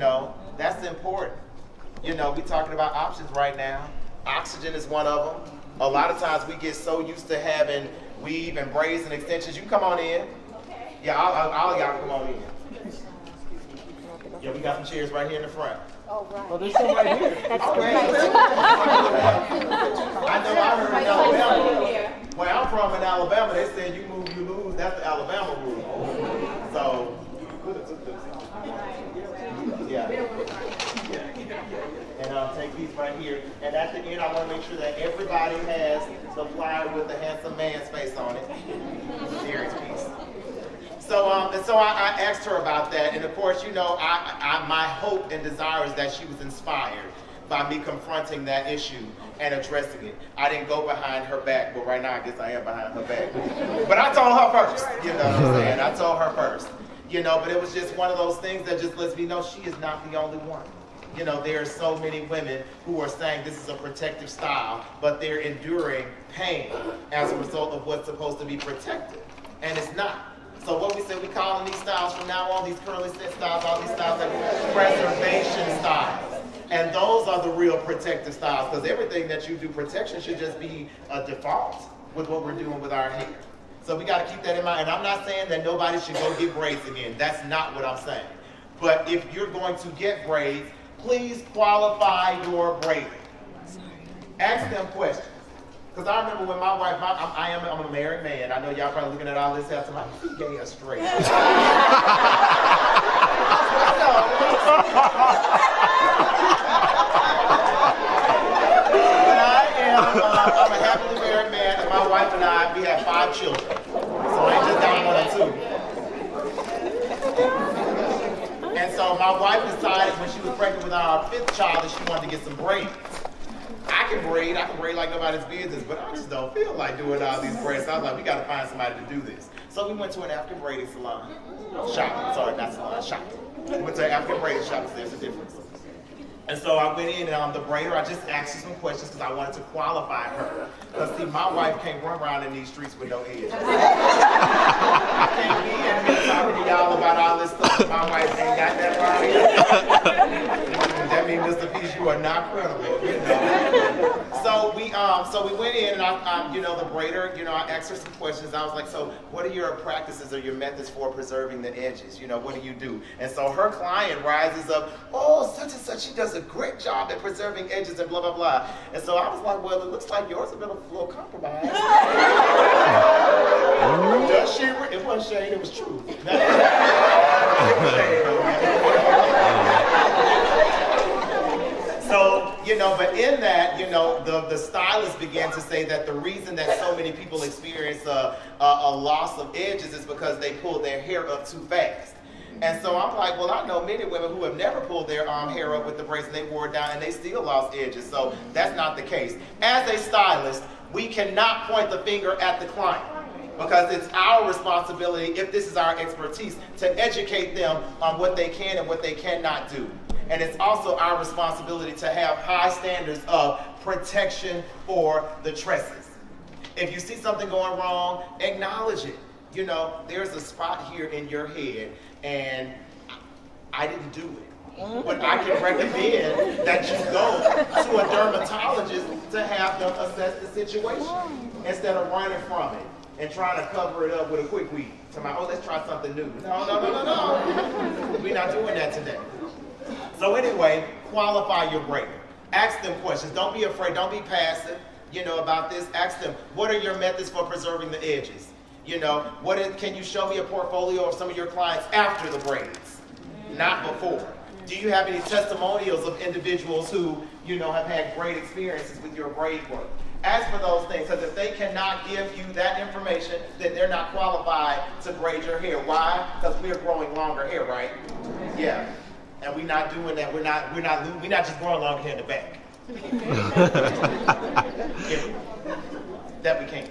know, that's important. You know, we're talking about options right now. Oxygen is one of them. A lot of times we get so used to having weave and braids and extensions. You come on in. Okay. Yeah, all y'all come on in. Yeah, we got some chairs right here in the front. Oh, right. Oh, there's some right here. That's great. I know I heard in Alabama. Where I'm from in Alabama, they said you move, you lose. That's the Alabama rule. So, yeah. And I'll take these right here. And at the end, I want to make sure that everybody has the flyer with the handsome man's face on it. Darrius Peace. So I asked her about that, and of course, you know, my hope and desire is that she was inspired by me confronting that issue and addressing it. I didn't go behind her back, but right now I guess I am behind her back. But I told her first, you know what I'm saying? I told her first, you know, but it was just one of those things that just lets me know she is not the only one. You know, there are so many women who are saying this is a protective style, but they're enduring pain as a result of what's supposed to be protective, and it's not. So what we said, we calling these styles from now on, these curly set styles, all these styles, like preservation styles. And those are the real protective styles, because everything that you do protection should just be a default with what we're doing with our hair. So we got to keep that in mind. And I'm not saying that nobody should go get braids again. That's not what I'm saying. But if you're going to get braids, please qualify your braiding. Ask them questions. Because I remember when my wife, I'm a married man. I know y'all probably looking at all this house and like, he gay or straight. But I'm a happily married man, and my wife and I, we have 5 children. So I ain't just got 1 or 2. And so my wife decided when she was pregnant with our 5th child that she wanted to get some braids. I can braid like nobody's business, but I just don't feel like doing all these braids. So I was like, we got to find somebody to do this. So we went to an African braiding salon. Shop. Sorry, not salon, shop. We went to an African braiding shop, so there's a difference. And so I went in, and the braider, I just asked her some questions because I wanted to qualify her. Because see, my wife can't run around in these streets with no edges. I can't be in here talking to y'all about all this stuff. My wife ain't got that right. That means, Mr. Peace, you are not credible, you know. So we went in, and I you know, the braider, you know, I asked her some questions. I was like, so what are your practices or your methods for preserving the edges? You know, what do you do? And so her client rises up, oh, such and such, she does a great job at preserving edges and blah, blah, blah. And so I was like, well, it looks like yours has been a little compromised. Does she? It wasn't shade, it was true. So, you know, but in that, you know, the stylist began to say that the reason that so many people experience a loss of edges is because they pull their hair up too fast. And so I'm like, well, I know many women who have never pulled their hair up with the braids and they wore it down and they still lost edges. So that's not the case. As a stylist, we cannot point the finger at the client because it's our responsibility, if this is our expertise, to educate them on what they can and what they cannot do. And it's also our responsibility to have high standards of protection for the tresses. If you see something going wrong, acknowledge it. You know, there's a spot here in your head, and I didn't do it. But I can recommend that you go to a dermatologist to have them assess the situation instead of running from it and trying to cover it up with a quick weed. Oh, let's try something new. No. We're not doing that today. So anyway, qualify your braider. Ask them questions. Don't be afraid. Don't be passive, you know, about this. Ask them, what are your methods for preserving the edges? You know, can you show me a portfolio of some of your clients after the braids, not before? Do you have any testimonials of individuals who, you know, have had great experiences with your braid work? Ask for those things, because if they cannot give you that information, then they're not qualified to braid your hair. Why? Because we're growing longer hair, right? Yeah. And we're not doing that. We're not just growing longer hair in the back. That we can't.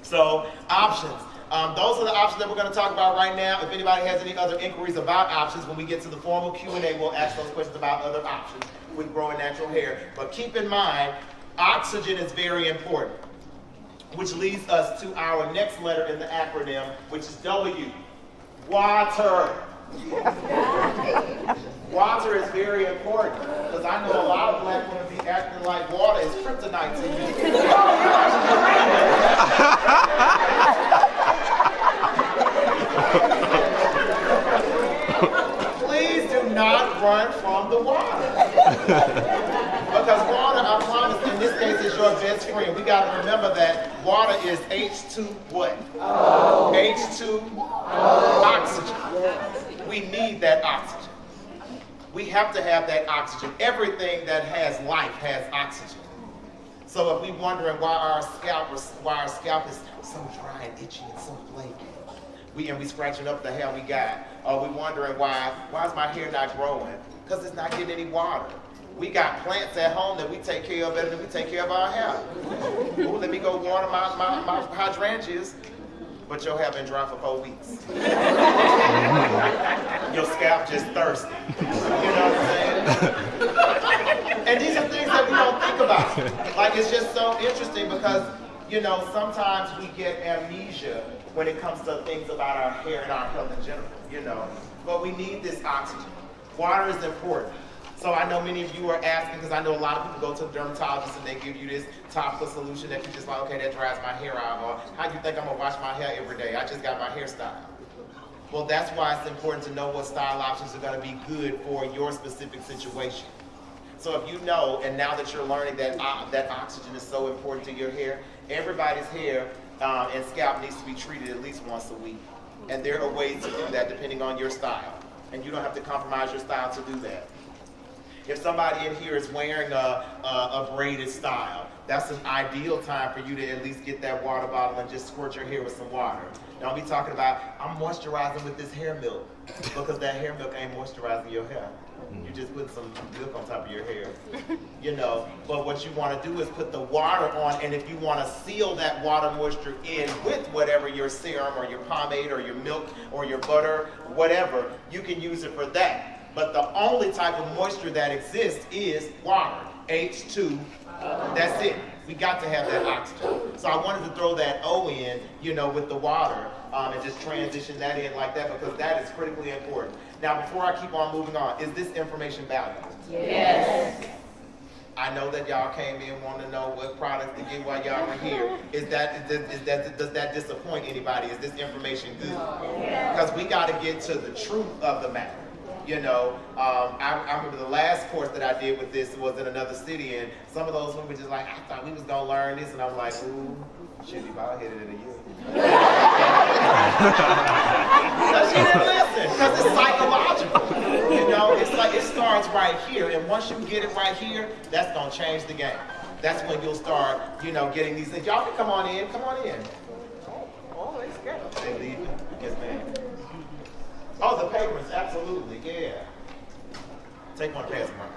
So options. Those are the options that we're going to talk about right now. If anybody has any other inquiries about options, when we get to the formal Q&A, we'll ask those questions about other options with growing natural hair. But keep in mind, oxygen is very important, which leads us to our next letter in the acronym, which is W. Water. Water is very important because I know a lot of black women be acting like water is kryptonite to you. Please do not run from the water. Because water, I promise, in this case, is your best friend. We got to remember that water is H2 what? Oh. H2 oxygen. We need that oxygen. We have to have that oxygen. Everything that has life has oxygen. So if we're wondering why our scalp is so dry and itchy and so flaky, we scratching up the hair we got, or we wondering why is my hair not growing? Because it's not getting any water. We got plants at home that we take care of better than we take care of our hair. Ooh, let me go water my hydrangeas. But your hair been dry for 4 weeks. Your scalp just thirsty. You know what I'm saying? And these are things that we don't think about. Like, it's just so interesting because, you know, sometimes we get amnesia when it comes to things about our hair and our health in general, you know. But we need this oxygen. Water is important. So I know many of you are asking, because I know a lot of people go to the dermatologist and they give you this topical solution that you just like, okay, that dries my hair out, or how do you think I'm gonna wash my hair every day? I just got my hairstyle. Well, that's why it's important to know what style options are gonna be good for your specific situation. So if you know, and now that you're learning that that oxygen is so important to your hair, everybody's hair and scalp needs to be treated at least once a week. And there are ways to do that depending on your style. And you don't have to compromise your style to do that. If somebody in here is wearing a braided style, that's an ideal time for you to at least get that water bottle and just squirt your hair with some water. Don't be talking about, I'm moisturizing with this hair milk, because that hair milk ain't moisturizing your hair. You just put some milk on top of your hair, you know. But what you want to do is put the water on, and if you want to seal that water moisture in with whatever your serum or your pomade or your milk or your butter, whatever, you can use it for that. But the only type of moisture that exists is water, H2, that's it. We got to have that oxygen. So I wanted to throw that O in, you know, with the water, and just transition that in like that, because that is critically important. Now, before I keep on moving on, is this information valuable? Yes. I know that y'all came in wanting to know what products to get while y'all were here. Does that disappoint anybody? Is this information good? Because we got to get to the truth of the matter. You know, I remember the last course that I did with this was in another city, and some of those women were just like, I thought we was gonna learn this, and I'm like, ooh, should be bald-headed in a year. So she didn't listen, because it's psychological. You know, it's like it starts right here, and once you get it right here, that's gonna change the game. That's when you'll start, you know, getting these things. Y'all can come on in, come on in. Oh, it's good. They leaving? Yes, ma'am. Oh, the papers, absolutely, yeah. Take one, pass them around.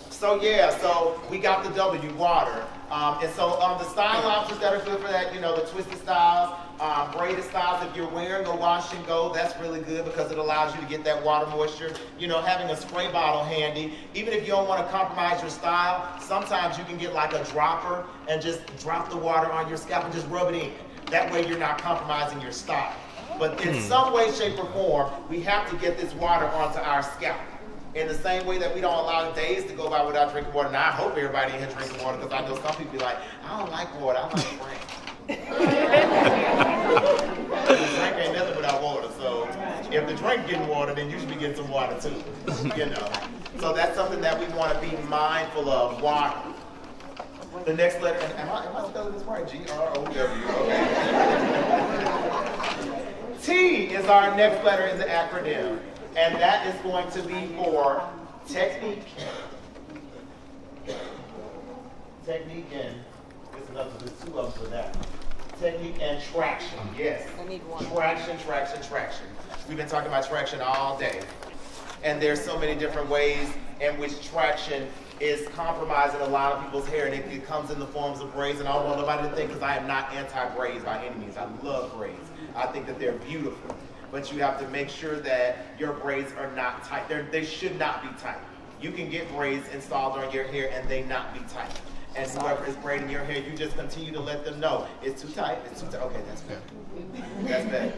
So yeah, so we got the W, water. And so the style options that are good for that, you know, the twisted styles, braided styles, if you're wearing a wash and go, that's really good because it allows you to get that water moisture. You know, having a spray bottle handy, even if you don't want to compromise your style, sometimes you can get like a dropper and just drop the water on your scalp and just rub it in. That way you're not compromising your style. But in some way, shape, or form, we have to get this water onto our scalp. In the same way that we don't allow days to go by without drinking water. Now, I hope everybody in here drinking water, because I know some people be like, I don't like water, I like drink. The drink ain't nothing without water, so if the drink getting water, then you should be getting some water too, you know. So that's something that we want to be mindful of, water. The next letter, am I spelling this right? G-R-O-W, okay. T is our next letter in the acronym, and that is going to be for technique. Technique and, there's two of them for that. Technique and traction, yes. I need one. Traction. We've been talking about traction all day. And there's so many different ways in which traction is compromising a lot of people's hair, and it comes in the forms of braids. And I don't want nobody to think, because I am not anti-braids by any means. I love braids. I think that they're beautiful. But you have to make sure that your braids are not tight. They should not be tight. You can get braids installed on your hair and they not be tight. And whoever is braiding your hair, you just continue to let them know, it's too tight, it's too tight. Okay, that's better. That's better.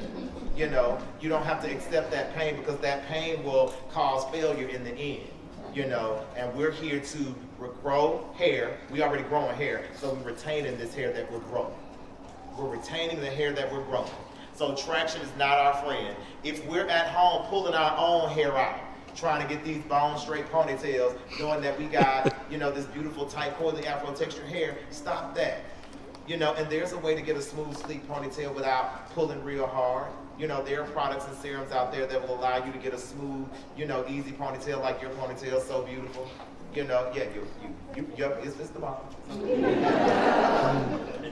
You know, you don't have to accept that pain because that pain will cause failure in the end. You know, and we're here to grow hair. We already growing hair, so we're retaining this hair that we're growing. We're retaining the hair that we're growing. So traction is not our friend. If we're at home pulling our own hair out, trying to get these bone straight ponytails, knowing that we got, you know, this beautiful tight coily afro textured hair, stop that. You know, and there's a way to get a smooth, sleek ponytail without pulling real hard. You know, there are products and serums out there that will allow you to get a smooth, you know, easy ponytail like your ponytail is so beautiful. You know, yeah, it's the bomb. And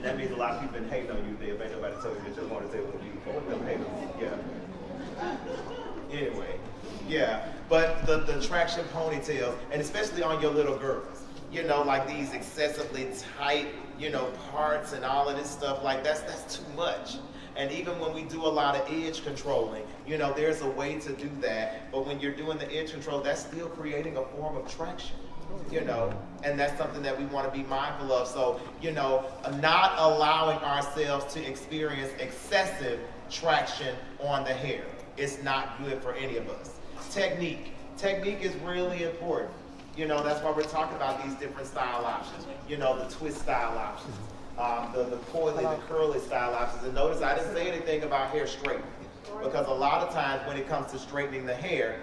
that means a lot of people been hating on you there. Ain't nobody told you that your ponytail was beautiful. What them haters? Yeah. Anyway, yeah. But the traction ponytails, and especially on your little girls, you know, like these excessively tight, you know, parts and all of this stuff, like that's too much. And even when we do a lot of edge controlling, you know, there's a way to do that. But when you're doing the edge control, that's still creating a form of traction, you know, and that's something that we want to be mindful of. So, you know, not allowing ourselves to experience excessive traction on the hair. It's not good for any of us. Technique. Technique is really important. You know, that's why we're talking about these different style options. You know, the twist style options. The coily, the curly style options. And notice I didn't say anything about hair straightening, because a lot of times when it comes to straightening the hair,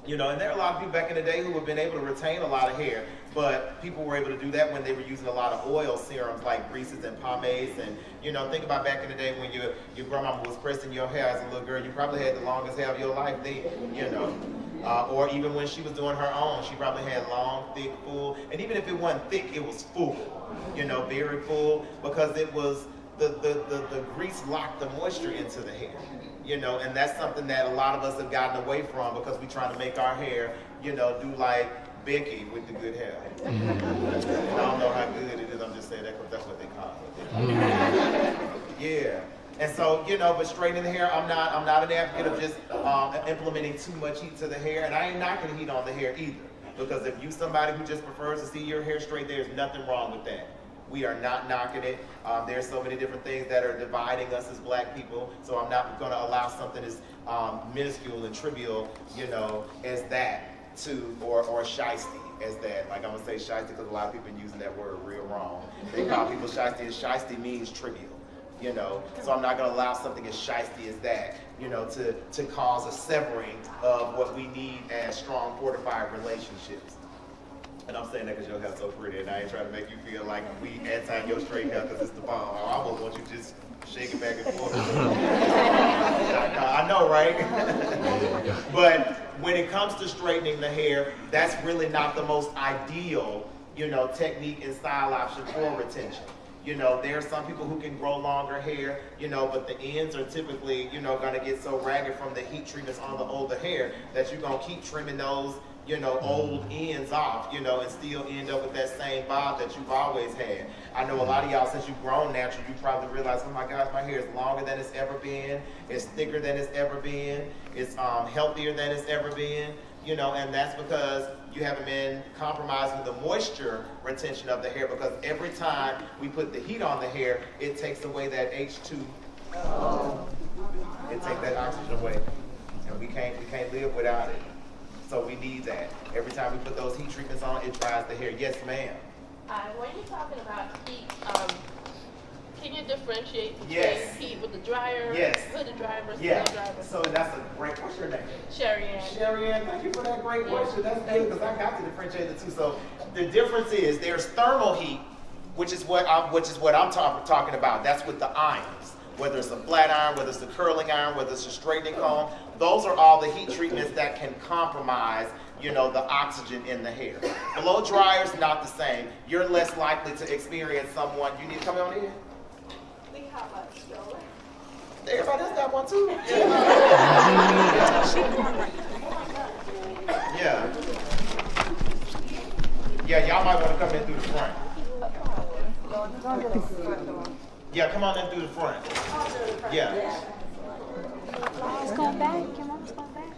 you know, and there are a lot of people back in the day who have been able to retain a lot of hair, but people were able to do that when they were using a lot of oil serums like greases and pomades. And, you know, think about back in the day when your grandmama was pressing your hair as a little girl. You probably had the longest hair of your life then, you know. Or even when she was doing her own, she probably had long, thick, full, and even if it wasn't thick, it was full, you know, very full, because it was the grease locked the moisture into the hair, you know, and that's something that a lot of us have gotten away from because we're trying to make our hair, you know, do like Becky with the good hair. And I don't know how good it is, I'm just saying that because that's what they call it. Yeah. And so, you know, but straightening the hair, I'm not an advocate of just implementing too much heat to the hair, and I ain't knocking heat on the hair either. Because if you somebody who just prefers to see your hair straight, there's nothing wrong with that. We are not knocking it. There's so many different things that are dividing us as black people, so I'm not going to allow something as minuscule and trivial, you know, as that to, or shiesty as that. Like, I'm going to say shiesty because a lot of people are using that word real wrong. They call people shiesty, and shiesty means trivial. You know, so I'm not going to allow something as shiesty as that, you know, to cause a severing of what we need as strong, fortified relationships. And I'm saying that because your hair's so pretty, and I ain't trying to make you feel like we anti your straight hair because it's the bomb. I almost want you to just shake it back and forth. I know, right? But when it comes to straightening the hair, that's really not the most ideal, you know, technique and style option for retention. You know, there are some people who can grow longer hair, you know, but the ends are typically, you know, going to get so ragged from the heat treatments on the older hair that you're going to keep trimming those, you know, old ends off, you know, and still end up with that same bob that you've always had. I know a lot of y'all, since you've grown natural, you probably realize, oh my gosh, my hair is longer than it's ever been, it's thicker than it's ever been, it's healthier than it's ever been. You know, and that's because you haven't been compromising the moisture retention of the hair, because every time we put the heat on the hair, it takes away that H2. It takes that oxygen away, and we can't live without it. So we need that. Every time we put those heat treatments on, it dries the hair. Yes, ma'am. When you're talking about heat, can you differentiate between Yes. heat with the dryer, Yes. hooded dryer versus Yeah. blow dryer? So that's a great. What's your name? Sherry Ann. Sherry Ann, thank you for that great question. That's good because I got to differentiate the two. So the difference is there's thermal heat, which is what I'm talking about. That's with the irons. Whether it's a flat iron, whether it's a curling iron, whether it's a straightening comb, those are all the heat treatments that can compromise, you know, the oxygen in the hair. Blow dryers, not the same. You're less likely to experience someone. You need to come on in. We have a stroller. Everybody else got one too. Yeah. Yeah, y'all might want to come in through the front. Yeah, come on in through the front. Yeah. It's going back. Your mom's going back.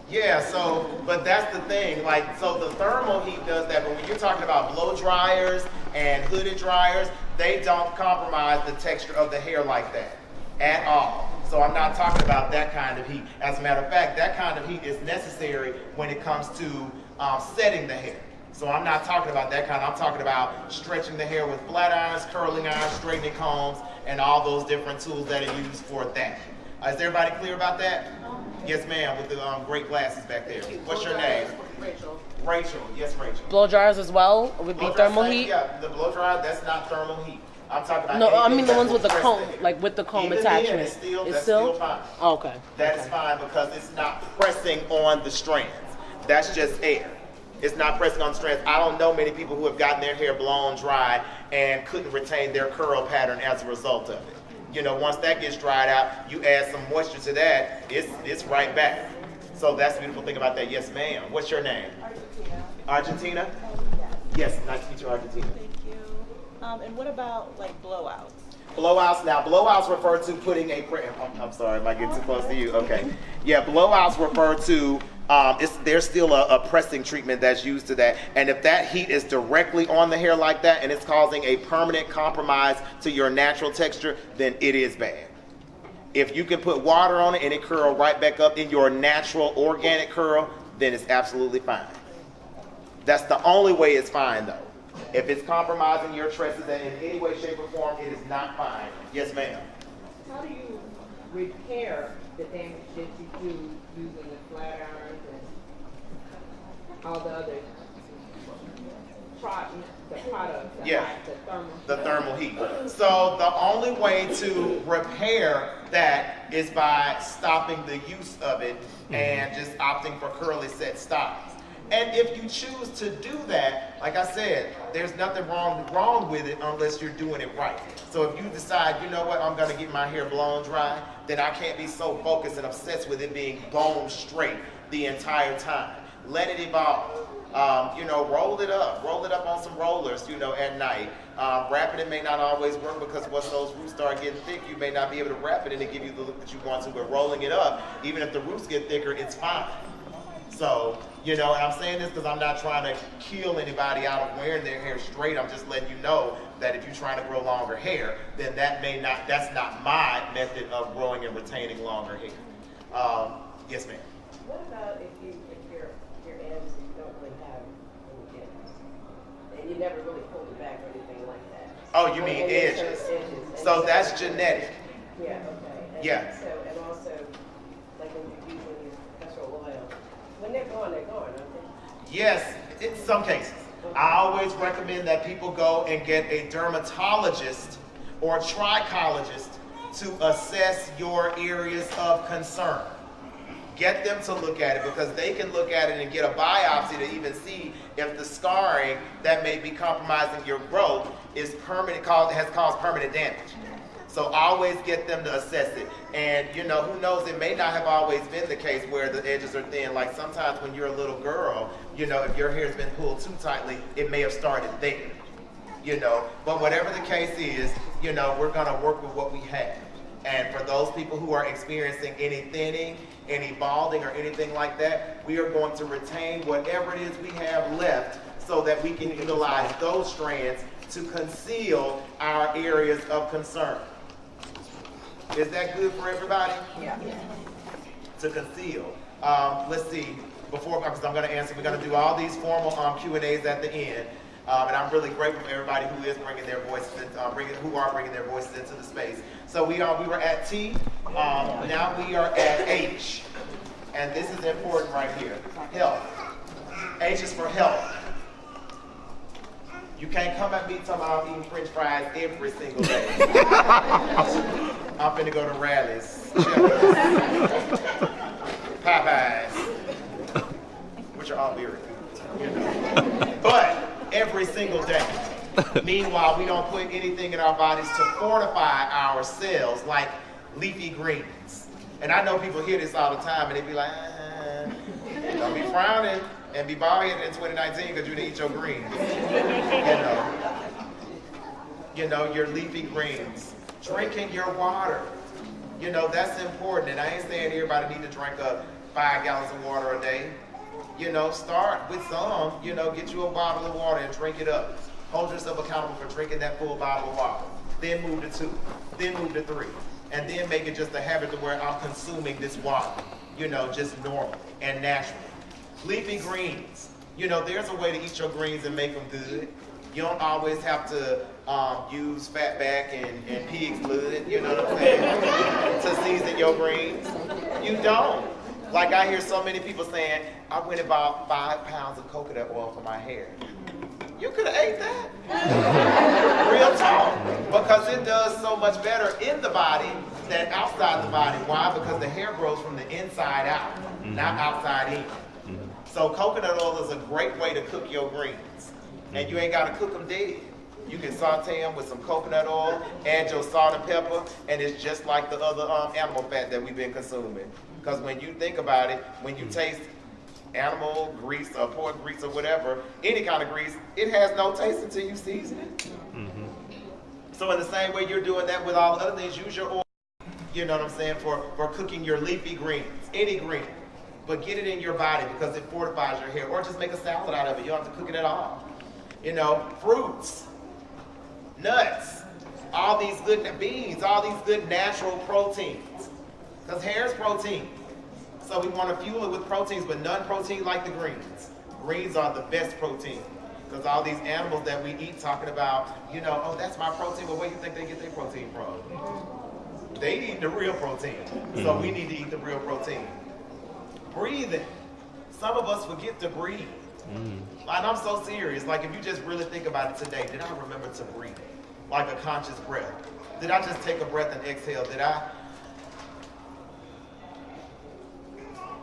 Yeah, so, but that's the thing, like, so the thermal heat does that, but when you're talking about blow dryers and hooded dryers, they don't compromise the texture of the hair like that. at all. So I'm not talking about that kind of heat. As a matter of fact, that kind of heat is necessary when it comes to setting the hair. So I'm not talking about that kind. I'm talking about stretching the hair with flat irons, curling irons, straightening combs, and all those different tools that are used for that. Is everybody clear about that? Yes, ma'am, with the great glasses back there. What's your name? Rachel. Rachel. Yes, Rachel. Blow dryers as well would be thermal heat? Yeah, the blow dryer, that's not thermal heat. I'm talking about No, I mean the that ones will with the press comb, hair. like with the comb Even attachment. then, it's still, It's that's still fine. Oh, okay. That is fine because it's not pressing on the strands. That's just air. It's not pressing on the strands. I don't know many people who have gotten their hair blown dry and couldn't retain their curl pattern as a result of it. You know, once that gets dried out, you add some moisture to that, it's right back. So that's the beautiful thing about that. Yes, ma'am. What's your name? Argentina? Yes, nice to meet you, Argentina. Thank you. And what about like blowouts? Blowouts, now blowouts refer to putting a, I'm sorry, am I getting too close to you? Okay. Yeah, blowouts refer to, there's still a pressing treatment that's used to that. And if that heat is directly on the hair like that and it's causing a permanent compromise to your natural texture, then it is bad. If you can put water on it and it curl right back up in your natural organic curl, then it's absolutely fine. That's the only way it's fine though. If it's compromising your tresses in any way, shape, or form, it is not fine. Yes, ma'am. How do you repair the damage that you do using the flat irons and all the other products, Yeah. the The thermal heat. So the only way to repair that is by stopping the use of it and just opting for curly set styles. And if you choose to do that, like I said, there's nothing wrong with it unless you're doing it right. So if you decide, you know what, I'm gonna get my hair blown dry, then I can't be so focused and obsessed with it being bone straight the entire time. Let it evolve. You know, roll it up on some rollers, you know, at night. Wrapping it may not always work because once those roots start getting thick, you may not be able to wrap it and it give you the look that you want to, but rolling it up, even if the roots get thicker, it's fine. So, you know, and I'm saying this because I'm not trying to kill anybody out of wearing their hair straight. I'm just letting you know that if you're trying to grow longer hair, then that's not my method of growing and retaining longer hair. Yes, ma'am. What about if your ends and you don't really have any ends, and you never really pulled it back or anything like that? Oh, you mean edges? So that's genetic. Yeah. Okay. And Yeah. So and also, like when you're using your castor oil, when they're gone, aren't they? Yes, in some cases. I always recommend that people go and get a dermatologist or a trichologist to assess your areas of concern. Get them to look at it because they can look at it and get a biopsy to even see if the scarring that may be compromising your growth is permanent, has caused permanent damage. So always get them to assess it. And you know, who knows, it may not have always been the case where the edges are thin. Like sometimes when you're a little girl, you know, if your hair's been pulled too tightly, it may have started there. You know, but whatever the case is, you know, we're gonna work with what we have. And for those people who are experiencing any thinning, any balding or anything like that, we are going to retain whatever it is we have left so that we can utilize those strands to conceal our areas of concern. Is that good for everybody? Yeah. To conceal. Let's see, before, because I'm gonna answer, we're gonna do all these formal Q&As at the end. And I'm really grateful for everybody who is bringing their voices, who are bringing their voices into the space. So we were at T, now we are at H. And this is important right here, health. H is for health. You can't come at me talking about I'm eating French fries every single day. I'm finna go to Rallies, Popeyes, which are all very good, you know. But every single day. Meanwhile, we don't put anything in our bodies to fortify our cells like leafy greens. And I know people hear this all the time and they be like, don't be frowning and be bald-headed in 2019 because you didn't eat your greens. You know, your leafy greens. Drinking your water. You know, that's important. And I ain't saying everybody need to drink 5 gallons of water a day. You know, start with some, you know, get you a bottle of water and drink it up. Hold yourself accountable for drinking that full bottle of water. Then move to 2, then move to 3, and then make it just a habit to where I'm consuming this water, just normal and natural. Leafy greens. There's a way to eat your greens and make them good. You don't always have to use fatback and pig's blood, you know what I'm saying, to season your greens. You don't. Like I hear so many people saying, I went and bought 5 pounds of coconut oil for my hair. You could have ate that. Real talk. Because it does so much better in the body than outside the body. Why? Because the hair grows from the inside out, not outside in. So coconut oil is a great way to cook your greens. And you ain't got to cook them dead. You can saute them with some coconut oil, add your salt and pepper, and it's just like the other animal fat that we've been consuming. Because when you think about it, when you taste animal grease or pork grease or whatever, any kind of grease, it has no taste until you season it. So in the same way you're doing that with all the other things, use your oil, you know what I'm saying, for cooking your leafy greens, any green. But get it in your body because it fortifies your hair. Or just make a salad out of it. You don't have to cook it at all. Fruits, nuts, all these good beans, all these good natural proteins. Because hair is protein. So we want to fuel it with proteins, but none protein like the greens. Greens are the best protein. Because all these animals that we eat talking about, oh, that's my protein, but where do you think they get their protein from? They eat the real protein. So we need to eat the real protein. Breathing. Some of us forget to breathe. And I'm so serious. Like if you just really think about it today, did I remember to breathe? Like a conscious breath. Did I just take a breath and exhale? Did I?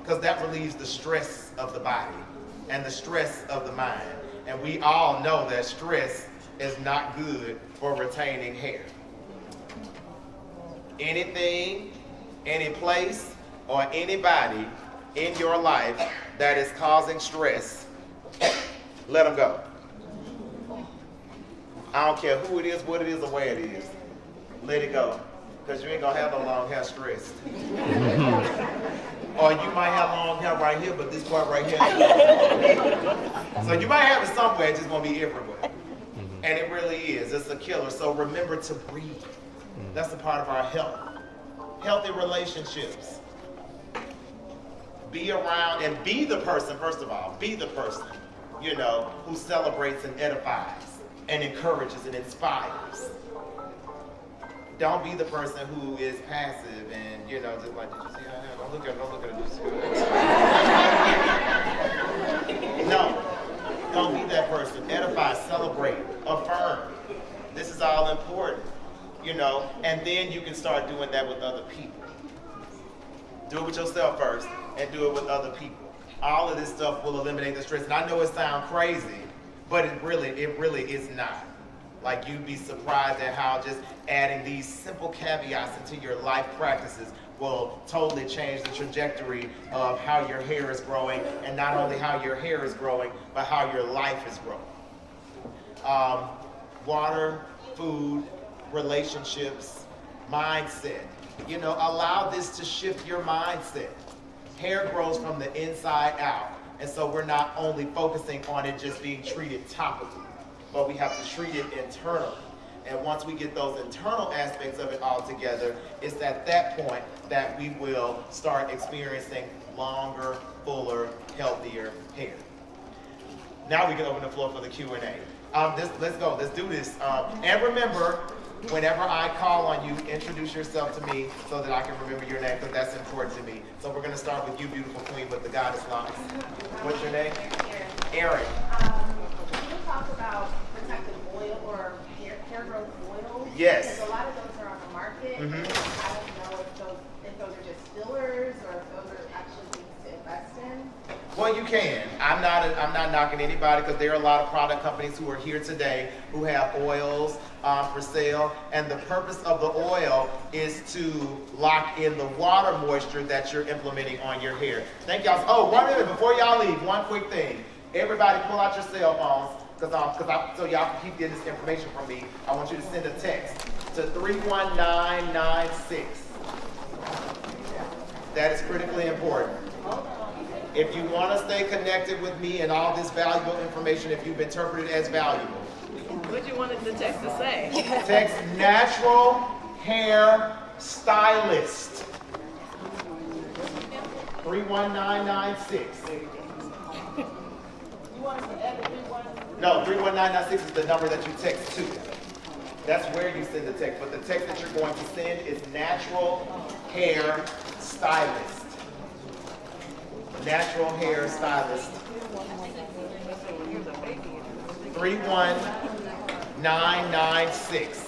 Because that relieves the stress of the body and the stress of the mind. And we all know that stress is not good for retaining hair. Anything, any place, or anybody in your life that is causing stress, let them go. I don't care who it is, what it is, or where it is. Let it go. Because you ain't going to have no long hair stressed. Or you might have long hair right here, but this part right here. So you might have it somewhere, it's just going to be everywhere. And it really is. It's a killer. So remember to breathe. That's a part of our health. Healthy relationships. Be around and be the person, first of all, be the person, who celebrates and edifies and encourages and inspires. Don't be the person who is passive and, just like, did you see how I have? Don't look at it. No, don't be that person. Edify, celebrate, affirm. This is all important, and then you can start doing that with other people. Do it with yourself first and do it with other people. All of this stuff will eliminate the stress. And I know it sounds crazy, but it really is not. Like you'd be surprised at how just adding these simple caveats into your life practices will totally change the trajectory of how your hair is growing, and not only how your hair is growing, but how your life is growing. Water, food, relationships, mindset. Allow this to shift your mindset. Hair grows from the inside out, and so we're not only focusing on it just being treated topically, but we have to treat it internally. And once we get those internal aspects of it all together, it's at that point that we will start experiencing longer, fuller, healthier hair. Now we can open the floor for the Q&A. Let's go. Let's do this. And remember, whenever I call on you, introduce yourself to me so that I can remember your name, because that's important to me. So we're going to start with you, beautiful queen, with the goddess locks. What's your name? Erin. Can you talk about protective oil or hair growth oils? Yes. Because a lot of those are on the market. And I don't know if those are just fillers or if those are actually things to invest in. Well, you can. I'm not knocking anybody, because there are a lot of product companies who are here today who have oils for sale, and the purpose of the oil is to lock in the water moisture that you're implementing on your hair. Thank y'all. Oh, 1 minute before y'all leave, one quick thing. Everybody pull out your cell phones, so y'all can keep getting this information from me. I want you to send a text to 31996. That is critically important. If you want to stay connected with me and all this valuable information, if you've interpreted it as valuable, What you wanted the text to say? text natural hair Stylist. 31996. You want us to add the 31? No, 31996 is the number that you text to. That's where you send the text. But the text that you're going to send is natural hair stylist. Natural hair stylist. 31996.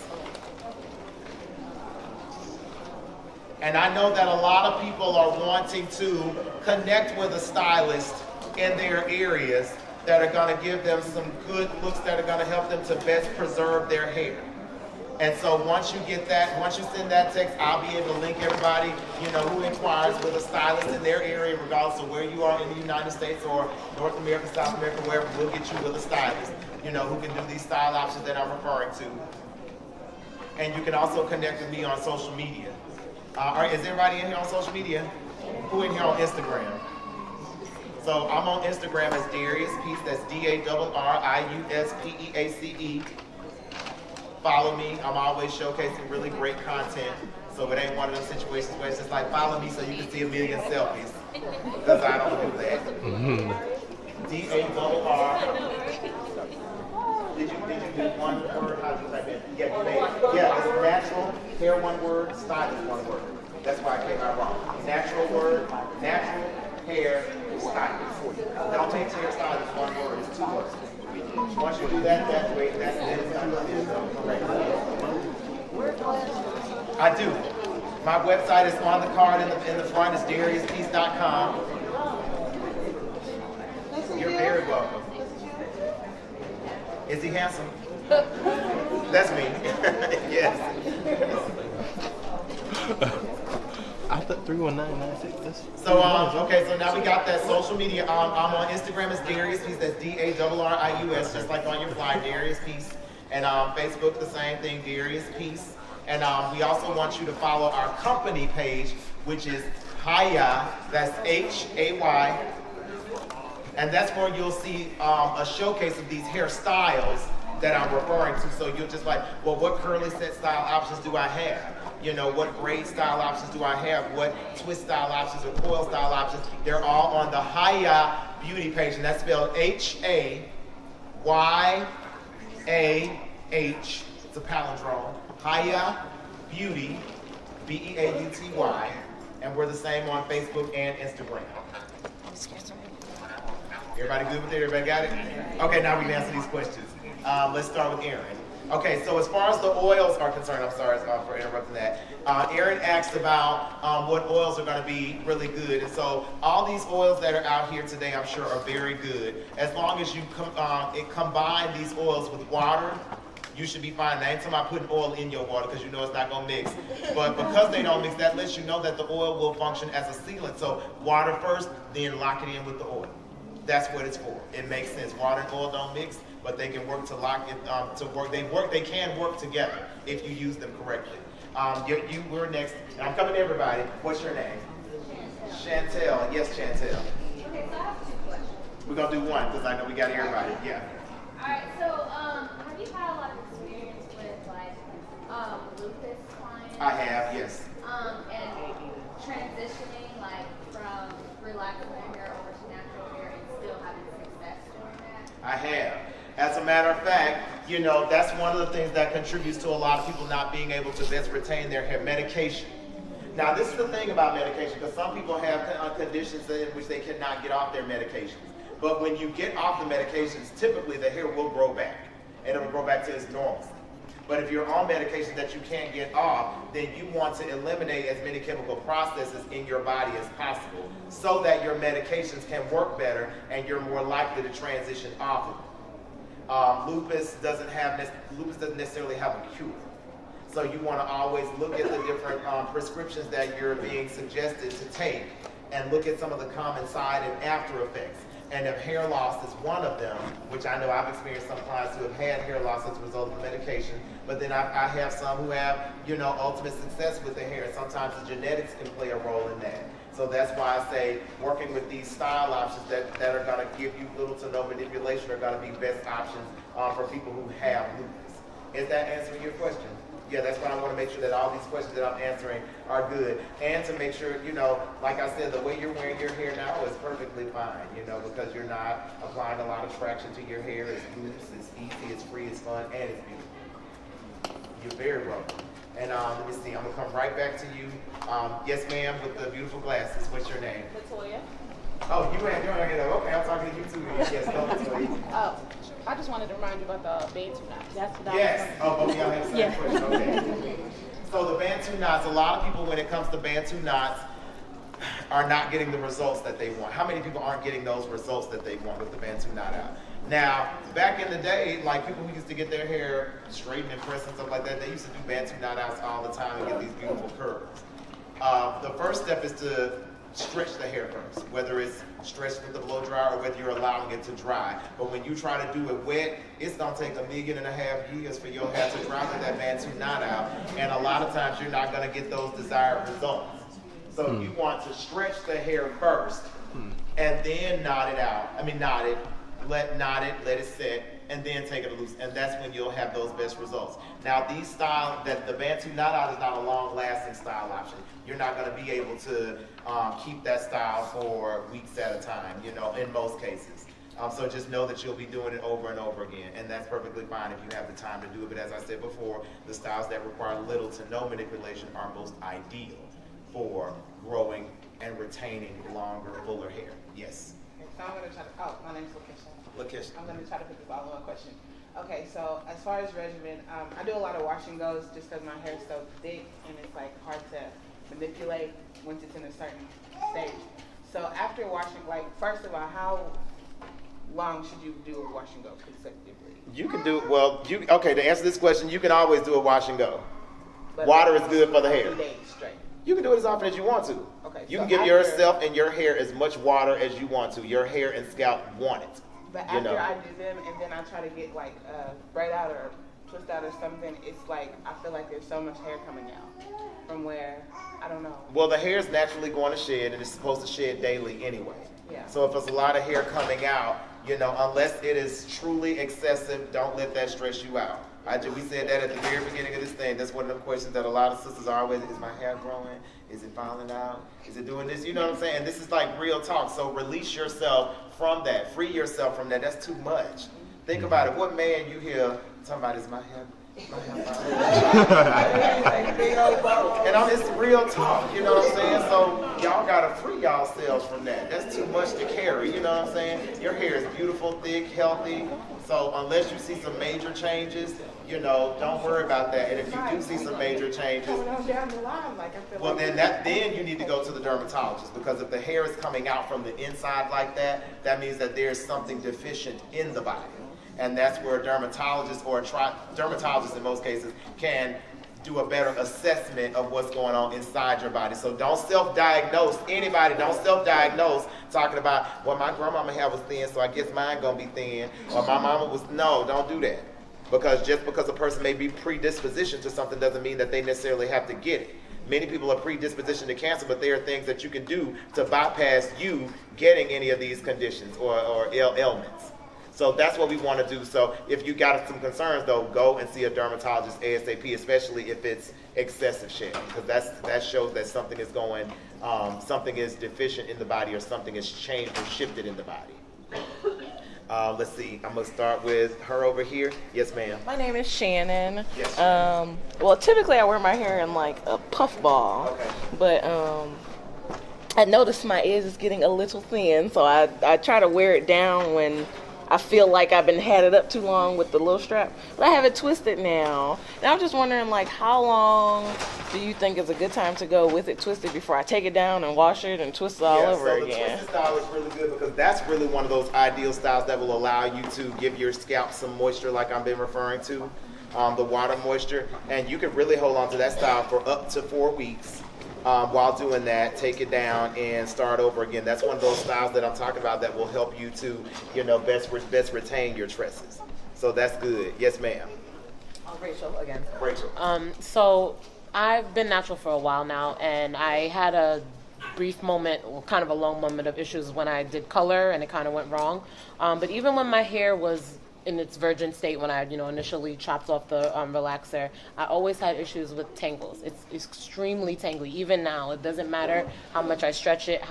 And I know that a lot of people are wanting to connect with a stylist in their areas that are going to give them some good looks that are going to help them to best preserve their hair. And so once you get that, once you send that text, I'll be able to link everybody, who inquires with a stylist in their area, regardless of where you are in the United States or North America, South America, wherever, we'll get you with a stylist, who can do these style options that I'm referring to. And you can also connect with me on social media. Is everybody in here on social media? Who in here on Instagram? So I'm on Instagram as Darrius Peace, that's DARRIUSPEACE. Follow me. I'm always showcasing really great content. So it ain't one of those situations where it's just like, follow me so you can see a million selfies. Because I don't do that. DARR. Did you do one word? How did you type in? Yeah, it's natural, hair one word, stylist one word. That's why I came out wrong. Natural word, natural hair stylist. Don't make hairstylist one word, it's two words. Once you do that, that's great. That's correct. I do. My website is on the card in the front. It's DarriusPeace.com. You're very welcome. Is he handsome? That's me. Yes. I thought 31996. So okay, so now we got that social media. I'm on Instagram as Darrius Peace. That's DARRIUS, just like on your flyer, Darrius Peace. And Facebook, the same thing, Darrius Peace. And we also want you to follow our company page, which is Hayah. That's HAY. And that's where you'll see a showcase of these hairstyles that I'm referring to. So you're just like, well, what curly set style options do I have? What braid style options do I have? What twist style options or coil style options? They're all on the Hayah Beauty page, and that's spelled HAYAH. It's a palindrome. Hayah Beauty, BEAUTY, and we're the same on Facebook and Instagram. Everybody good with it? Everybody got it? Okay, now we can answer these questions. Let's start with Aaron. Okay, so as far as the oils are concerned, I'm sorry for interrupting that. Aaron asked about what oils are going to be really good. And so all these oils that are out here today, I'm sure, are very good. As long as you combine these oils with water, you should be fine. Now, anytime I put oil in your water, because you know it's not going to mix. But because they don't mix, that lets you know that the oil will function as a sealant. So water first, then lock it in with the oil. That's what it's for. It makes sense. Water and oil don't mix, but they can work to lock it to work. They can work together if you use them correctly. You were next. I'm coming to everybody. What's your name? Chantel. Yes, Chantel. Okay, so I have two questions. We're gonna do one because I know we got everybody. Yeah. All right, so have you had a lot of experience with lupus clients? I have. Yes. And transitioning from relaxing their hair over to natural hair and still having success doing that? I have. As a matter of fact, that's one of the things that contributes to a lot of people not being able to best retain their hair. Medication. Now, this is the thing about medication, because some people have conditions in which they cannot get off their medications. But when you get off the medications, typically the hair will grow back, and it will grow back to its normalcy. But if you're on medication that you can't get off, then you want to eliminate as many chemical processes in your body as possible so that your medications can work better and you're more likely to transition off of it. Lupus doesn't necessarily have a cure. So you want to always look at the different prescriptions that you're being suggested to take and look at some of the common side and after effects. And if hair loss is one of them, which I know I've experienced some clients who have had hair loss as a result of the medication, but then I have some who have, ultimate success with their hair. Sometimes the genetics can play a role in that. So that's why I say working with these style options that are going to give you little to no manipulation are going to be best options for people who have lupus. Is that answering your question? Yeah, that's why I want to make sure that all these questions that I'm answering are good. And to make sure, like I said, the way you're wearing your hair now is perfectly fine, because you're not applying a lot of traction to your hair. It's loose, it's easy, it's free, it's fun, and it's beautiful. You're very welcome. And let me see, I'm going to come right back to you. Yes, ma'am, with the beautiful glasses. What's your name? Latoya. Oh, you're okay, I'm talking to you too. Yes, go Latoya. Oh, I just wanted to remind you about the Bantu knots. That's what Yes. Oh, y'all have the same Yeah. question. Okay. So the Bantu knots, a lot of people when it comes to Bantu knots are not getting the results that they want. How many people aren't getting those results that they want with the Bantu knot out? Now, back in the day, like people who used to get their hair straightened and pressed and stuff like that, they used to do Bantu knot outs all the time and get these beautiful curls. The first step is to stretch the hair first, whether it's stretched with the blow dryer or whether you're allowing it to dry. But when you try to do it wet, it's gonna take 1.5 million years for your hair to dry with that Bantu knot out. And a lot of times you're not gonna get those desired results. So you want to stretch the hair first and then knot it out. Knot it, let it set, and then take it loose, and that's when you'll have those best results. Now, the Bantu knot out is not a long-lasting style option. You're not going to be able to keep that style for weeks at a time, in most cases. So just know that you'll be doing it over and over again, and that's perfectly fine if you have the time to do it. But as I said before, the styles that require little to no manipulation are most ideal for growing and retaining longer, fuller hair. Yes. So I'm going to try to, my name's Lakeisha. Lakeisha. I'm going to try to put this all in one question. Okay, so as far as regimen, I do a lot of wash and goes just because my hair is so thick and it's like hard to manipulate once it's in a certain stage. So after washing, first of all, how long should you do a wash and go consecutively? You can do, to answer this question, you can always do a wash and go. But Water is good for the hair. 3 days straight. You can do it as often as you want to. Okay, You so can give after- yourself and your hair as much water as you want to. Your hair and scalp want it. But after I do them and then I try to get braid out or twist out or something, it's like I feel like there's so much hair coming out from where, I don't know. Well, the hair is naturally going to shed, and it's supposed to shed daily anyway. Yeah. So if there's a lot of hair coming out, unless it is truly excessive, don't let that stress you out. We said that at the very beginning of this thing. That's one of the questions that a lot of sisters are always, is my hair growing? Is it falling out? Is it doing this? You know what I'm saying? This is like real talk. So release yourself from that. Free yourself from that. That's too much. Think about it. What man you hear talking about, is my hair and it's real talk, you know what I'm saying? So y'all gotta free yourselves from that. That's too much to carry, you know what I'm saying? Your hair is beautiful, thick, healthy. So unless you see some major changes, don't worry about that. And if you do see some major changes, Down the line, I feel well, then you need to go to the dermatologist, because if the hair is coming out from the inside like that, that means that there's something deficient in the body. And that's where a dermatologist or dermatologist in most cases can do a better assessment of what's going on inside your body. So don't self-diagnose. Anybody, don't self-diagnose talking about, well, my grandmama hair was thin, so I guess mine gonna be thin. Or my mama was, no, don't do that. Because just because a person may be predispositioned to something doesn't mean that they necessarily have to get it. Many people are predispositioned to cancer, but there are things that you can do to bypass you getting any of these conditions or ailments. So that's what we want to do. So if you got some concerns, though, go and see a dermatologist ASAP, especially if it's excessive shedding, because that shows that something is something is deficient in the body, or something is changed or shifted in the body. Let's see. I'm gonna start with her over here. Yes, ma'am. My name is Shannon. Yes. Well, typically I wear my hair in like a puff ball, Okay. but I noticed my edge is getting a little thin, so I try to wear it down when I feel like I've been had it up too long with the little strap, but I have it twisted now. And I'm just wondering, how long do you think is a good time to go with it twisted before I take it down and wash it and twist it all over so again? The twisted style is really good, because that's really one of those ideal styles that will allow you to give your scalp some moisture, like I've been referring to, the water moisture. And you can really hold on to that style for up to 4 weeks. While doing that, take it down and start over again. That's one of those styles that I'm talking about that will help you to, best retain your tresses. So that's good. Yes, ma'am. Rachel again. Rachel. So I've been natural for a while now, and I had a brief moment, or kind of a long moment of issues when I did color and it kind of went wrong. But even when my hair was in its virgin state when I, initially chopped off the relaxer, I always had issues with tangles. It's extremely tangly. Even now, it doesn't matter how much I stretch it,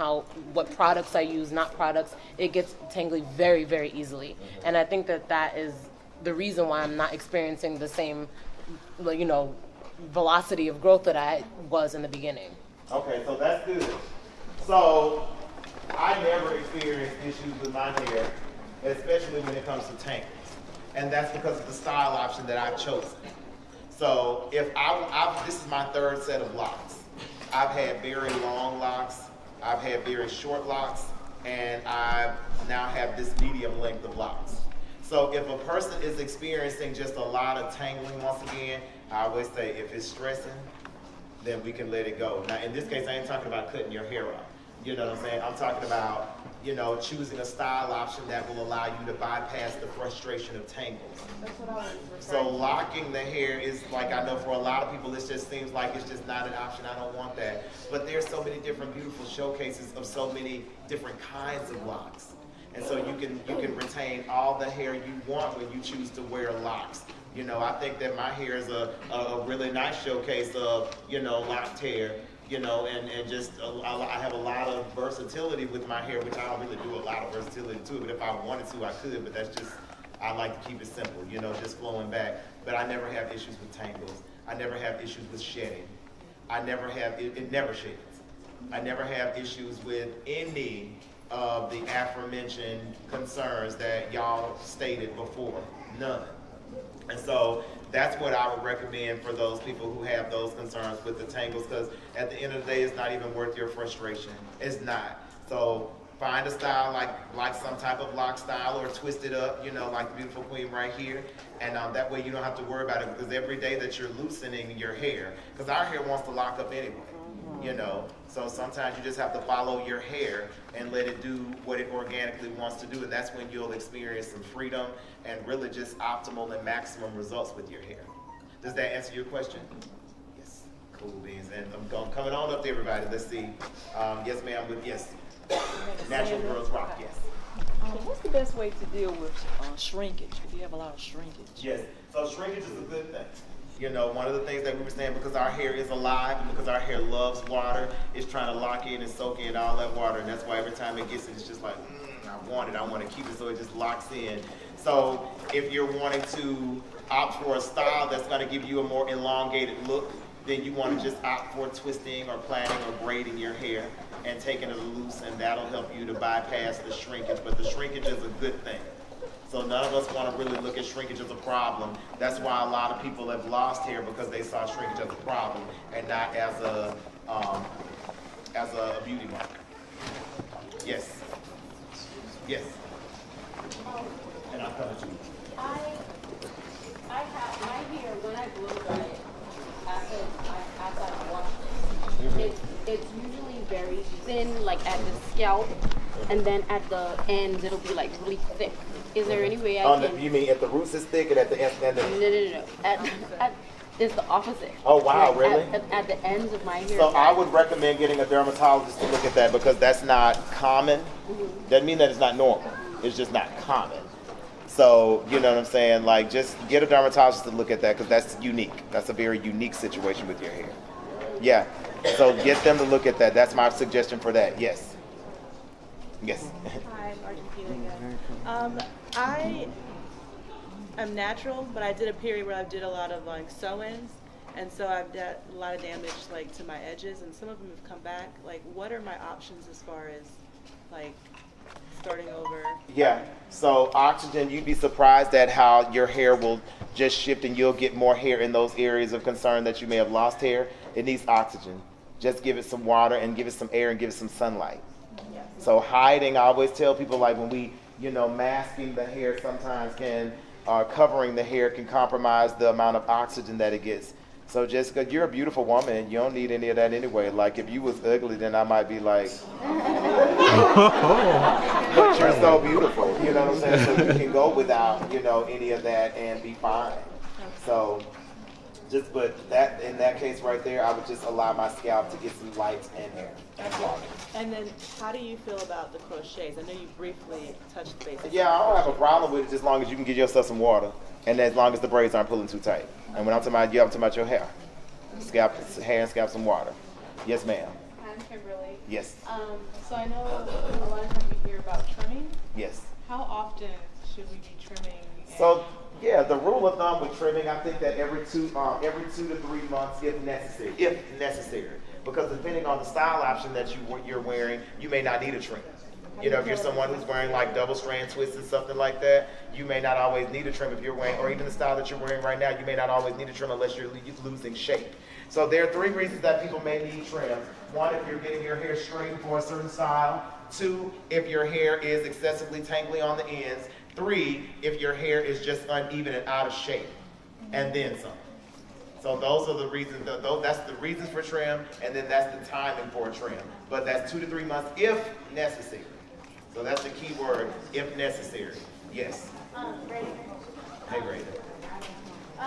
what products I use, not products. It gets tangly very, very easily. And I think that is the reason why I'm not experiencing the same, velocity of growth that I was in the beginning. Okay, so that's good. So I never experienced issues with my hair, especially when it comes to tangles. And that's because of the style option that I've chosen. So if this is my third set of locks. I've had very long locks, I've had very short locks, and I now have this medium length of locks. So if a person is experiencing just a lot of tangling, once again, I always say if it's stressing, then we can let it go. Now in this case, I ain't talking about cutting your hair off. You know what I'm saying? I'm talking about, choosing a style option that will allow you to bypass the frustration of tangles. That's what I was So locking the hair is like, I know for a lot of people, it just seems like it's just not an option. I don't want that. But there's so many different beautiful showcases of so many different kinds of locks. And so you can retain all the hair you want when you choose to wear locks. I think that my hair is a really nice showcase of, locked hair. And just I have a lot of versatility with my hair, which I don't really do a lot of versatility to it, but if I wanted to, I could, but that's just, I like to keep it simple, just flowing back. But I never have issues with tangles. I never have issues with shedding. I never have, it never sheds. I never have issues with any of the aforementioned concerns that y'all stated before, none. And so that's what I would recommend for those people who have those concerns with the tangles, because at the end of the day, it's not even worth your frustration. It's not. So find a style like some type of lock style or twist it up, like the beautiful queen right here. And that way you don't have to worry about it, because every day that you're loosening your hair, because our hair wants to lock up anyway. So sometimes you just have to follow your hair and let it do what it organically wants to do, and that's when you'll experience some freedom and really just optimal and maximum results with your hair. Does that answer your question? Yes. Cool beans. And I'm coming on up to everybody. Let's see. Yes, ma'am. Yes. Natural Girls Rock. Yes. What's the best way to deal with shrinkage? If you have a lot of shrinkage. Yes. So shrinkage is a good thing. One of the things that we were saying, because our hair is alive and because our hair loves water, it's trying to lock in and soak in all that water. And that's why every time it gets it, it's just like, I want it. I want to keep it, so it just locks in. So if you're wanting to opt for a style that's going to give you a more elongated look, then you want to just opt for twisting or plaiting or braiding your hair and taking it loose, and that'll help you to bypass the shrinkage. But the shrinkage is a good thing. So none of us want to really look at shrinkage as a problem. That's why a lot of people have lost hair, because they saw shrinkage as a problem and not as a beauty mark. Yes. Yes. And I'm coming to you. I have my hair, when I blow dry it, after I wash it, it's usually very thin, like at the scalp, and then at the ends it'll be like really thick. Is there any way I can... You mean at the roots it's thick and at the end? No. It's the opposite. Oh, wow, like really? At the ends of my hair. So I would recommend getting a dermatologist to look at that, because that's not common. Doesn't mean that it's not normal. It's just not common. So, you know what I'm saying? Like, just get a dermatologist to look at that, because that's unique. That's a very unique situation with your hair. Yeah. So get them to look at that. That's my suggestion for that. Yes. Yes. Hi, I'm Argentina. I'm natural, but I did a period where I did a lot of like sew-ins, and so I've done a lot of damage like to my edges, and some of them have come back. Like, what are my options as far as like starting over? Yeah. So oxygen, you'd be surprised at how your hair will just shift, and you'll get more hair in those areas of concern that you may have lost hair. It needs oxygen. Just give it some water and give it some air and give it some sunlight. So hiding, I always tell people, like, when we, masking the hair sometimes can, covering the hair can compromise the amount of oxygen that it gets. So just because you're a beautiful woman, you don't need any of that anyway. Like, if you was ugly, then I might be like, but you're so beautiful, you know what I'm saying? So you can go without, any of that and be fine. So Just, but that, in that case right there, I would just allow my scalp to get some light and hair and volume. And then, how do you feel about the crochets? I know you briefly touched base. Yeah, I don't have a problem with it, just as long as you can get yourself some water, and as long as the braids aren't pulling too tight. And when I'm talking about you, I'm talking about your hair, scalp, hair, and scalp some water. Yes, ma'am. I'm Kimberly. Yes. So I know a lot of times we hear about trimming. Yes. How often should we be trimming? So, yeah, the rule of thumb with trimming, I think that every 2 to 3 months, if necessary. Because depending on the style option that you're wearing, you may not need a trim. You know, if you're someone who's wearing like double strand twists and something like that, you may not always need a trim if you're wearing, or even the style that you're wearing right now, you may not always need a trim unless you're losing shape. So there are 3 reasons that people may need trim. 1, if you're getting your hair straightened for a certain style. 2, if your hair is excessively tangly on the ends. 3, if your hair is just uneven and out of shape. And then some. So those are the reasons, that's the reasons for trim, and then that's the timing for a trim. But that's 2 to 3 months if necessary. So that's the key word, if necessary. Yes. Regimen. Hey, Raven. I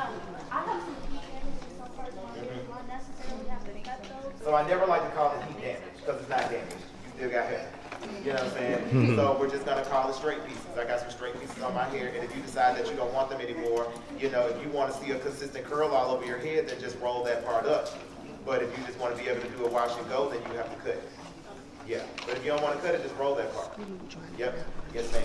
have some heat damage in some parts of my hair. Do I necessarily have to cut those? So I never like to call it heat damage, because it's not damage. You still got hair. You know what I'm saying? So we're just gonna call it straight pieces. I got some straight pieces on my hair, and if you decide that you don't want them anymore, you know, if you want to see a consistent curl all over your head, then just roll that part up. But if you just want to be able to do a wash and go, then you have to cut it. Yeah, but if you don't want to cut it, just roll that part. Yep. Yes, ma'am.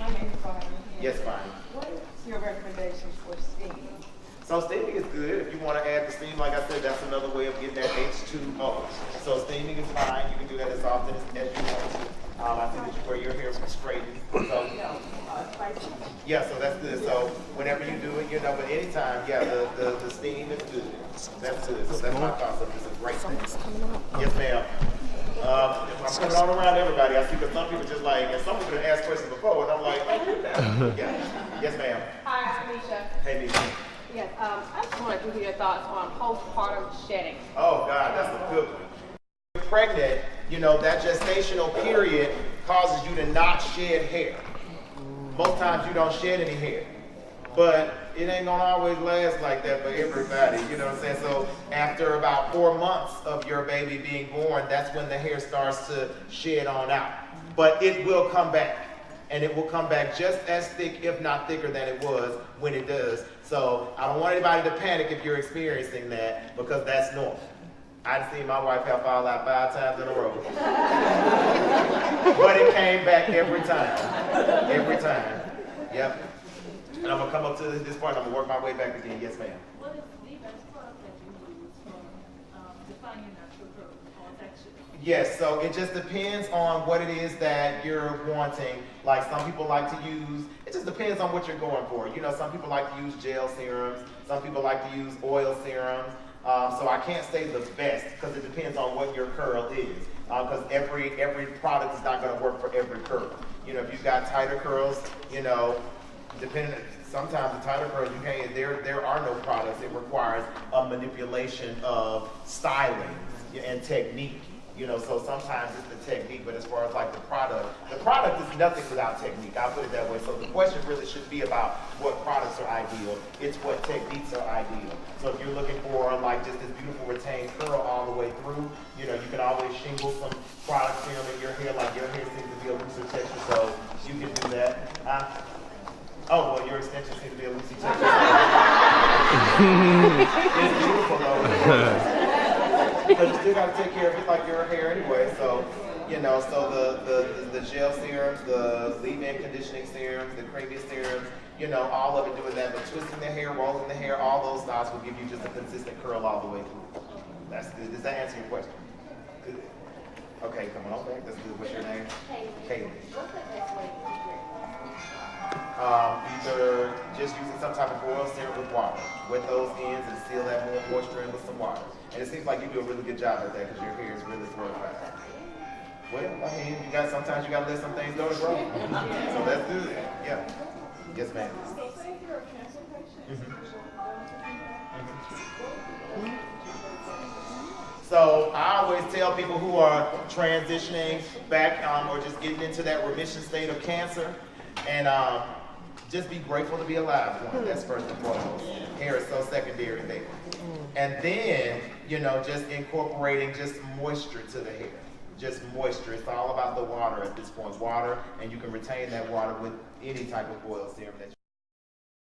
My name is Bonnie. Yes, fine. What is your recommendation for steaming? So steaming is good. If you want to add the steam, like I said, that's another way of getting that H2O. So steaming is fine. You can do that as often as you want to. I think that you wear your hair straightened. So, yeah, so that's good. So whenever you do it, you know, but anytime, yeah, the steam is good. That's good. So that's my thoughts of this. It's a great thing. Yes, ma'am. I'm coming all around everybody. I see that some people just like, and some people have asked questions before, and I'm like, yeah. Yes, ma'am. Hi, I'm Misha. Hey, Misha. Yes, I just wanted to hear your thoughts on postpartum shedding. Oh, God, that's a good one. When you're pregnant, you know, that gestational period causes you to not shed hair. Most times you don't shed any hair. But it ain't gonna always last like that for everybody, you know what I'm saying? So after about 4 months of your baby being born, that's when the hair starts to shed on out. But it will come back. And it will come back just as thick, if not thicker than it was when it does. So I don't want anybody to panic if you're experiencing that, because that's normal. I've seen my wife have fall out 5 times in a row. But it came back every time. Every time. Yep. And I'm going to come up to this part and I'm going to work my way back again. Yes, ma'am. What is the best product that you use for defining natural curl or texture? Yes, so it just depends on what it is that you're wanting. Like some people like to use, it just depends on what you're going for. You know, some people like to use gel serums. Some people like to use oil serums. So I can't say the best because it depends on what your curl is. Because every product is not going to work for every curl. You know, if you've got tighter curls, you know, sometimes the tighter curls, you can't, there are no products. It requires a manipulation of styling and technique. You know, so sometimes it's the technique, but as far as like the product is nothing without technique. I'll put it that way. So the question really should be about what products are ideal. It's what techniques are ideal. So if you're looking for like just this beautiful retained curl all the way through, you know, you can always shingle some product serum in your hair, like your hair seems to be a looser texture, so you can do that. Oh, well, your extensions seem to be a looser texture. It's beautiful though. Because you still got to take care of it like your hair anyway. So, you know, so the gel serums, the leave-in conditioning serums, the creamy serums, you know, all of it doing that. But twisting the hair, rolling the hair, all those styles will give you just a consistent curl all the way through. That's good. Does that answer your question? Good. Okay, come on back. That's good. What's your name? Kaylee. What's the best way to keep your Either just using some type of oil serum with water. Wet those ends and seal that more moisture in with some water. And it seems like you do a really good job at that because your hair is really solidified. Well, I mean, sometimes you gotta let some things go to grow. So that's good. Yeah. Yes, ma'am. So say you're a cancer patient. So I always tell people who are transitioning back or just getting into that remission state of cancer, and just be grateful to be alive. One, that's first and foremost. Hair is so secondary there. And then, you know, just incorporating just moisture to the hair. Just moisture. It's all about the water at this point. Water, and you can retain that water with any type of oil serum that you